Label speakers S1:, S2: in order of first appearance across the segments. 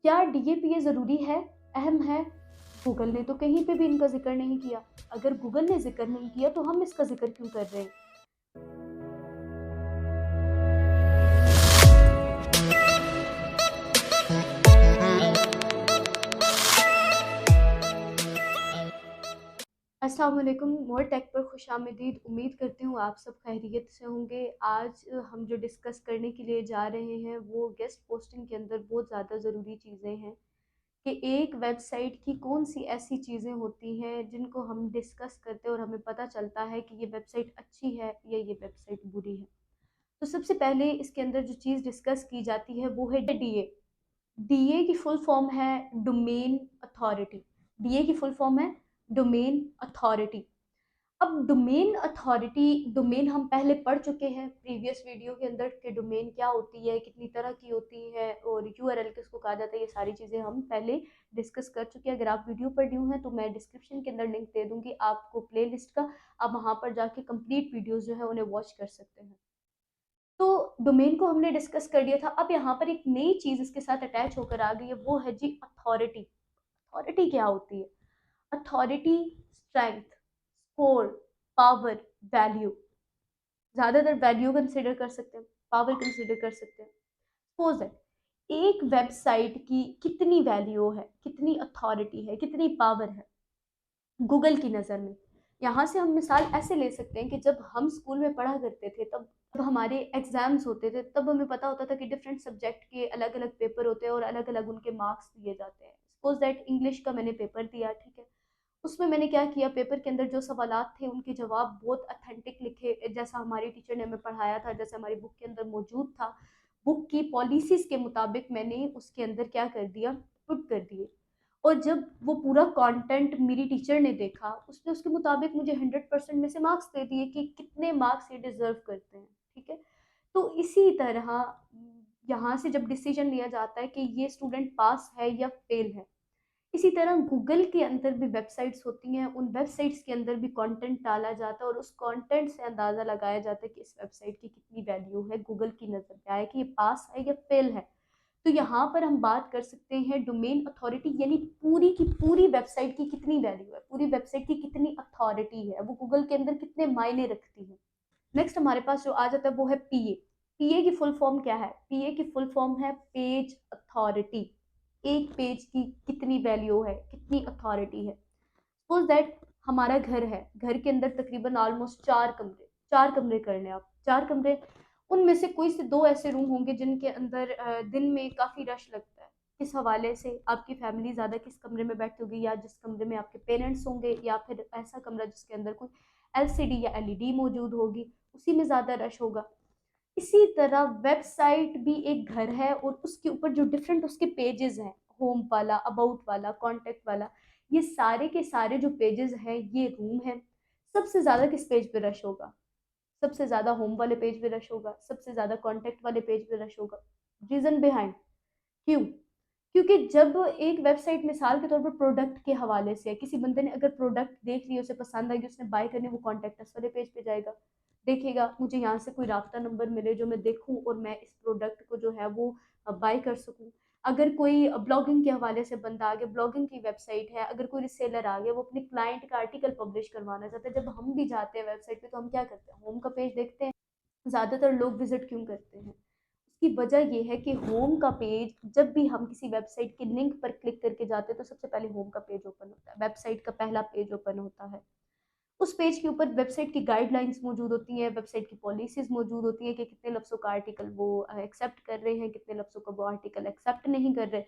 S1: क्या डीएपीए ज़रूरी है, अहम है? गूगल ने तो कहीं पे भी इनका ज़िक्र नहीं किया। अगर गूगल ने ज़िक्र नहीं किया तो हम इसका ज़िक्र क्यों कर रहे हैं? अस्सलाम वालेकुम, मोर टेक पर खुशामदीद। उम्मीद करती हूँ आप सब खैरियत से होंगे। आज हम जो डिस्कस करने के लिए जा रहे हैं वो गेस्ट पोस्टिंग के अंदर बहुत ज़्यादा ज़रूरी चीज़ें हैं कि एक वेबसाइट की कौन सी ऐसी चीज़ें होती हैं जिनको हम डिस्कस करते हैं और हमें पता चलता है कि ये वेबसाइट अच्छी है या ये वेबसाइट बुरी है। तो सबसे पहले इसके अंदर जो चीज़ डिस्कस की जाती है वो है डीए। डीए की फुल फॉर्म है डोमेन अथॉरिटी। डीए की फुल फॉर्म है डोमेन अथॉरिटी। अब डोमेन अथॉरिटी, डोमेन हम पहले पढ़ चुके हैं प्रीवियस वीडियो के अंदर कि डोमेन क्या होती है, कितनी तरह की होती है और यूआरएल किसको कहा जाता है। ये सारी चीज़ें हम पहले डिस्कस कर चुके हैं। अगर आप वीडियो पर न्यू हैं तो मैं डिस्क्रिप्शन के अंदर लिंक दे दूंगी आपको प्लेलिस्ट का। आप वहाँ पर जाके कंप्लीट वीडियोस जो है उन्हें वॉच कर सकते हैं। तो डोमेन को हमने डिस्कस कर लिया था। अब यहाँ पर एक नई चीज़ इसके साथ अटैच होकर आ गई है, वो है जी अथॉरिटी। अथॉरिटी क्या होती है? Authority strength, score, power, value. ज़्यादातर वैल्यू कंसिडर कर सकते हैं, पावर कंसिडर कर सकते हैं। सपोज है एक वेबसाइट की कितनी वैल्यू है, कितनी अथॉरिटी है, कितनी पावर है गूगल की नज़र में। यहाँ से हम मिसाल ऐसे ले सकते हैं कि जब हम स्कूल में पढ़ा करते थे तब हमारे एग्जाम्स होते थे, तब हमें पता होता था कि डिफरेंट सब्जेक्ट के अलग अलग पेपर होते हैं और अलग अलग उनके मार्क्स दिए जाते हैं। सपोज दैट इंग्लिश का मैंने पेपर दिया, ठीक है। उसमें मैंने क्या किया, पेपर के अंदर जो सवालात थे उनके जवाब बहुत अथेंटिक लिखे, जैसा हमारी टीचर ने हमें पढ़ाया था, जैसे हमारी बुक के अंदर मौजूद था। बुक की पॉलिसीज के मुताबिक मैंने उसके अंदर क्या कर दिया, पुट कर दिए। और जब वो पूरा कंटेंट मेरी टीचर ने देखा, उसने उसके मुताबिक मुझे 100% में से मार्क्स दे दिए कि कितने मार्क्स ये डिजर्व करते हैं, ठीक है। तो इसी तरह यहाँ से जब डिसीजन लिया जाता है कि ये स्टूडेंट पास है या फेल है, इसी तरह गूगल के अंदर भी वेबसाइट्स होती हैं, उन वेबसाइट्स के अंदर भी कंटेंट डाला जाता है और उस कंटेंट से अंदाज़ा लगाया जाता है कि इस वेबसाइट की कितनी वैल्यू है, गूगल की नज़र में आए कि ये पास है या फेल है। तो यहाँ पर हम बात कर सकते हैं डोमेन अथॉरिटी, यानी पूरी की पूरी वेबसाइट की कितनी वैल्यू है, पूरी वेबसाइट की कितनी अथॉरिटी है, वो गूगल के अंदर कितने मायने रखती है। नेक्स्ट हमारे पास जो आ जाता है वो है पीए। पीए की फुल फॉर्म क्या है? पीए की फुल फॉर्म है पेज अथॉरिटी। एक पेज की कितनी वैल्यू है, कितनी अथॉरिटी है। सपोज दैट हमारा घर है, घर के अंदर तकरीबन ऑलमोस्ट 4 कमरे, 4 कमरे कर लें आप, 4 कमरे। उनमें से कोई से दो ऐसे रूम होंगे जिनके अंदर दिन में काफ़ी रश लगता है। इस हवाले से आपकी फैमिली ज़्यादा किस कमरे में बैठी होगी, या जिस कमरे में आपके पेरेंट्स होंगे, या फिर ऐसा कमरा जिसके अंदर कोई एलसीडी या एलईडी मौजूद होगी, उसी में ज़्यादा रश होगा। इसी तरह वेबसाइट भी एक घर है और उसके ऊपर जो डिफरेंट उसके पेजेस हैं, होम वाला, अबाउट वाला, कॉन्टेक्ट वाला, ये सारे के सारे जो पेजेस हैं ये रूम है। सबसे ज़्यादा किस पेज पे रश होगा? सबसे ज़्यादा होम वाले पेज पे रश होगा, सबसे ज़्यादा कॉन्टेक्ट वाले पेज पे रश होगा। रीज़न बिहाइंड, क्यों? क्योंकि जब एक वेबसाइट मिसाल के तौर पर प्रोडक्ट के हवाले से है, किसी बंदे ने अगर प्रोडक्ट देख लिया, उसे पसंद आई, उसने बाय करने, वो कॉन्टेक्ट अस वाले पेज पे जाएगा। देखेगा मुझे यहाँ से कोई राब्ता नंबर मिले जो मैं देखूँ और मैं इस प्रोडक्ट को जो है वो बाय कर सकूँ। अगर कोई ब्लॉगिंग के हवाले से बंदा आ गया, ब्लॉगिंग की वेबसाइट है, अगर कोई रिसेलर आ गया, वो अपने क्लाइंट का आर्टिकल पब्लिश करवाना चाहता है, जब हम भी जाते हैं वेबसाइट पे तो हम क्या करते हैं, होम का पेज देखते हैं। ज़्यादातर लोग विजिट क्यों करते हैं? उसकी वजह ये है कि होम का पेज, जब भी हम किसी वेबसाइट के लिंक पर क्लिक करके जाते हैं तो सबसे पहले होम का पेज ओपन होता है, वेबसाइट का पहला पेज ओपन होता है। उस पेज के ऊपर वेबसाइट की गाइडलाइंस मौजूद होती हैं, वेबसाइट की पॉलिसीज मौजूद होती हैं कि कितने लफ्ज़ों का आर्टिकल वो एक्सेप्ट कर रहे हैं, कितने लफ्ज़ों का वो आर्टिकल एक्सेप्ट नहीं कर रहे।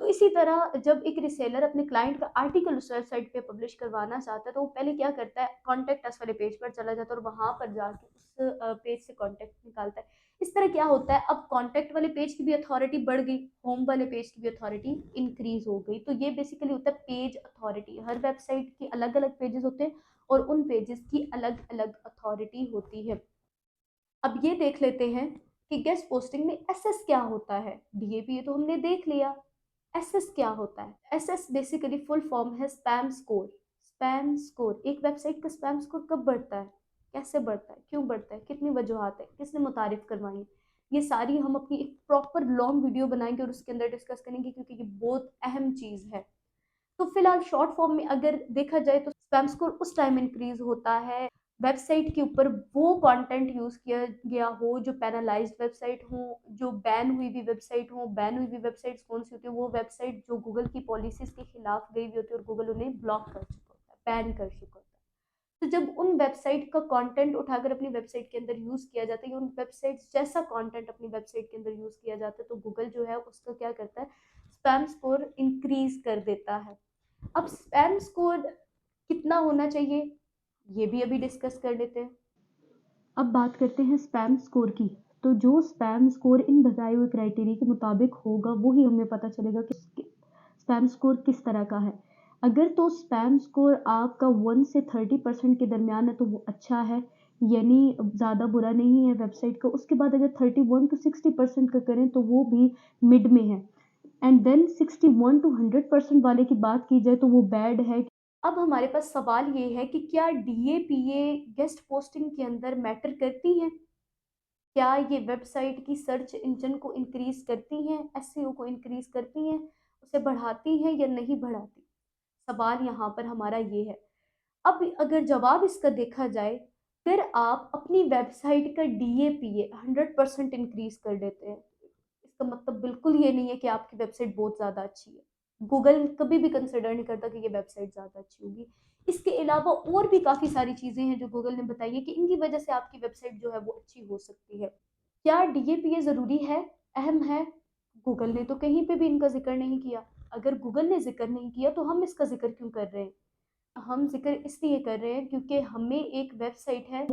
S1: तो इसी तरह जब एक रिसेलर अपने क्लाइंट का आर्टिकल उस वेबसाइट पे पब्लिश करवाना चाहता है तो वो पहले क्या करता है, कॉन्टैक्ट अस वाले पेज पर चला जाता है और वहाँ पर जाके उस पेज से कॉन्टैक्ट निकालता है। इस तरह क्या होता है, अब कॉन्टैक्ट वाले पेज की भी अथॉरिटी बढ़ गई, होम वाले पेज की भी अथॉरिटी इंक्रीज हो गई। तो ये बेसिकली होता है पेज अथॉरिटी। हर वेबसाइट की अलग अलग पेजेस होते हैं और उन पेजेस की अलग अलग अथॉरिटी होती है। अब ये देख लेते हैं कि गेस्ट पोस्टिंग में एसएस क्या होता है। डीएपी तो हमने देख लिया। एसएस क्या होता है? एसएस बेसिकली फुल फॉर्म है स्पैम स्कोर। स्पैम स्कोर, एक वेबसाइट का स्पैम स्कोर कब बढ़ता है, कैसे बढ़ता है, क्यों बढ़ता है, कितनी वजूहत है, किसने मुतारिफ करवाई, ये सारी हम अपनी एक प्रॉपर लॉन्ग वीडियो बनाएंगे और उसके अंदर डिस्कस करेंगे, क्योंकि ये बहुत अहम चीज़ है। तो फिलहाल शॉर्ट फॉर्म में अगर देखा जाए तो स्पैम स्कोर उस टाइम इंक्रीज होता है वेबसाइट के ऊपर वो कंटेंट यूज किया गया हो जो पैनलाइज्ड वेबसाइट हो, जो बैन हुई हुई वेबसाइट हो। बैन हुई हुई वेबसाइट्स कौन सी होती है? वो वेबसाइट जो गूगल की पॉलिसीज के खिलाफ गई हुई होती है और गूगल उन्हें ब्लॉक कर चुका होता है, बैन कर चुका होता है। तो जब उन वेबसाइट का कंटेंट उठाकर अपनी वेबसाइट के अंदर यूज किया जाता है या उन वेबसाइट जैसा कंटेंट अपनी वेबसाइट के अंदर यूज किया जाता है, तो गूगल जो है उसका क्या करता है, स्पैम स्कोर इंक्रीज कर देता है। अब स्पैम स्कोर कितना होना चाहिए, ये भी अभी डिस्कस कर लेते हैं। अब बात करते हैं स्पैम स्कोर की। तो जो स्पैम स्कोर इन बताए हुए क्राइटेरिया के मुताबिक होगा वो ही हमें पता चलेगा कि स्पैम स्कोर किस तरह का है। अगर तो स्पैम स्कोर आपका 1 से 30% के दरमियान है तो वो अच्छा है, यानी ज़्यादा बुरा नहीं है वेबसाइट का। उसके बाद अगर 31 टू 60% का करें तो वो भी मिड में है। एंड देन 61 टू 100% वाले की बात की जाए तो वो बैड है। अब हमारे पास सवाल ये है कि क्या डीएपीए गेस्ट पोस्टिंग के अंदर मैटर करती हैं? क्या ये वेबसाइट की सर्च इंजन को इंक्रीज करती हैं, एसईओ को इंक्रीज करती हैं, उसे बढ़ाती हैं या नहीं बढ़ाती? सवाल यहाँ पर हमारा ये है। अब अगर जवाब इसका देखा जाए, फिर आप अपनी वेबसाइट का डीएपीए 100% इंक्रीज कर देते हैं, इसका मतलब बिल्कुल ये नहीं है कि आपकी वेबसाइट बहुत ज़्यादा अच्छी है। गूगल कभी भी कंसिडर नहीं करता कि ये वेबसाइट ज़्यादा अच्छी होगी। इसके अलावा और भी काफ़ी सारी चीज़ें हैं जो गूगल ने बताई है कि इनकी वजह से आपकी वेबसाइट जो है वो अच्छी हो सकती है। क्या डीएपीए ज़रूरी है, अहम है? गूगल ने तो कहीं पे भी इनका जिक्र नहीं किया। अगर गूगल ने जिक्र नहीं किया तो हम इसका जिक्र क्यों कर रहे हैं? हम जिक्र इसलिए कर रहे हैं क्योंकि हमें एक वेबसाइट है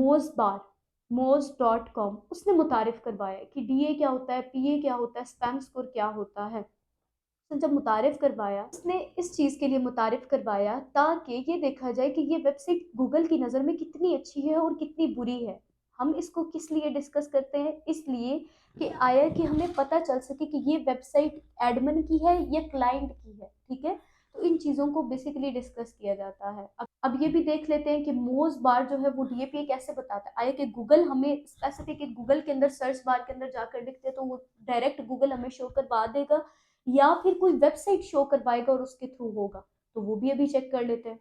S1: मोज.com, उसने मुतारिफ करवाया कि डीए क्या होता है, पीए क्या होता है, स्पैम स्कोर क्या होता है। तो जब मुतारिफ करवाया, उसने इस चीज़ के लिए मुतारिफ करवाया ताकि ये देखा जाए कि ये वेबसाइट गूगल की नज़र में कितनी अच्छी है और कितनी बुरी है। हम इसको किस लिए डिस्कस करते हैं? इसलिए कि आया कि हमें पता चल सके कि ये वेबसाइट एडमिन की है या क्लाइंट की है, ठीक है? तो इन चीज़ों को बेसिकली डिस्कस किया जाता है। अब ये भी देख लेते हैं कि मोज बार जो है वो डीएपीए कैसे बताता है। आया कि गूगल हमें स्पेसिफिक गूगल के अंदर सर्च बार के अंदर जाकर लिखते हैं तो वो डायरेक्ट गूगल हमें शो करवा देगा या फिर कोई वेबसाइट शो करवाएगा और उसके थ्रू होगा, तो वो भी अभी चेक कर लेते हैं।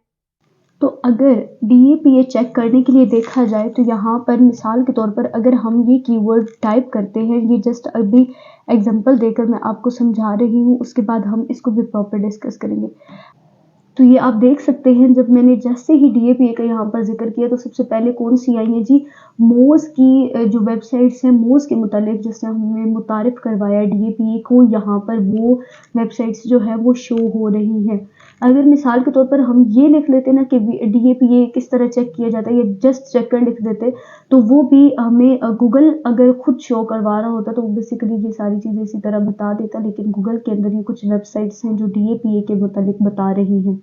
S1: तो अगर डीएपीए चेक करने के लिए देखा जाए तो यहाँ पर मिसाल के तौर पर अगर हम ये कीवर्ड टाइप करते हैं, ये जस्ट अभी एग्जांपल देकर मैं आपको समझा रही हूँ, उसके बाद हम इसको भी प्रॉपर डिस्कस करेंगे। तो ये आप देख सकते हैं जब मैंने जैसे ही डीएपीए का यहाँ पर जिक्र किया तो सबसे पहले कौन सी आई है जी, मोज की जो वेबसाइट्स हैं मोज के मुतालिक जैसे हमने मुतारिफ करवाया डीएपीए को, यहाँ पर वो वेबसाइट्स जो है वो शो हो रही हैं। अगर मिसाल के तौर पर हम ये लिख लेते ना कि डीएपीए किस तरह चेक किया जाता है, या जस्ट चेकर लिख देते तो वो भी हमें गूगल अगर खुद शो करवा रहा होता तो बेसिकली ये सारी चीज़ें इसी तरह बता देता, लेकिन गूगल के अंदर ये कुछ वेबसाइट्स हैं जो डीएपीए के मुतालिक बता रही हैं।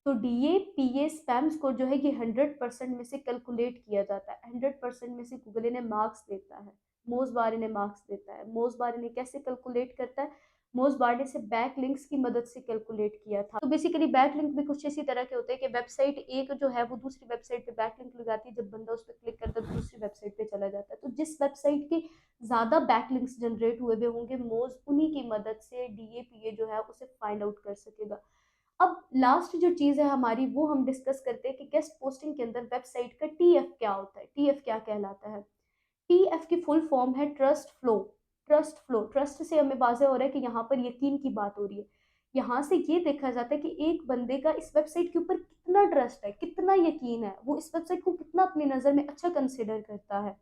S1: तो डीएपीए स्पैम स्कोर जो है ये 100% में से कैलकुलेट किया जाता है। 100% में से गूगल इन्हें मार्क्स देता है, मोजबार इन्हें मार्क्स देता है। मोजबार इन्हें कैसे कैलकुलेट करता है? मोजबार ने इसे बैक लिंक्स की मदद से कैलकुलेट किया था। तो बेसिकली बैक लिंक भी कुछ इसी तरह के होते हैं कि वेबसाइट एक जो है वो दूसरी वेबसाइट पे बैक लिंक लगाती है, जब बंदा उस पर क्लिक करता है तो दूसरी वेबसाइट पे चला जाता है। तो जिस वेबसाइट के ज्यादा बैक लिंक्स जनरेट हुए हुए होंगे, मोज उन्हीं की मदद से डीएपीए जो है उसे फाइंड आउट कर सकेगा। अब लास्ट जो चीज़ है हमारी वो हम डिस्कस करते हैं कि गेस्ट पोस्टिंग के अंदर वेबसाइट का टीएफ क्या होता है, टीएफ क्या कहलाता है। टीएफ की फुल फॉर्म है trust flow. Trust flow, trust से हमें वाज़ेह हो रहा है कि यहाँ पर यकीन की बात हो रही है। यहाँ से ये देखा जाता है कि एक बंदे का इस वेबसाइट के ऊपर कितना ट्रस्ट है, कितना यकीन है, वो इस वेबसाइट को कितना अपनी नज़र में अच्छा कंसिडर करता है।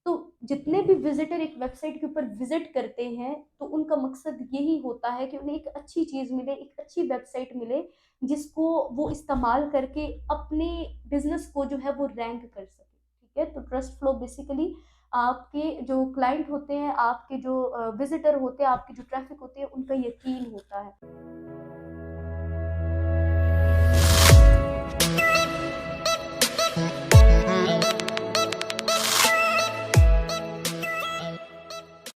S1: तो जितने भी विजिटर एक वेबसाइट के ऊपर विजिट करते हैं तो उनका मकसद यही होता है कि उन्हें एक अच्छी चीज़ मिले, एक अच्छी वेबसाइट मिले जिसको वो इस्तेमाल करके अपने बिजनेस को जो है वो रैंक कर सके, ठीक है? तो ट्रस्ट फ्लो बेसिकली आपके जो क्लाइंट होते हैं, आपके जो विजिटर होते हैं, आपकी जो ट्रैफिक होती है, उनका यकीन होता है।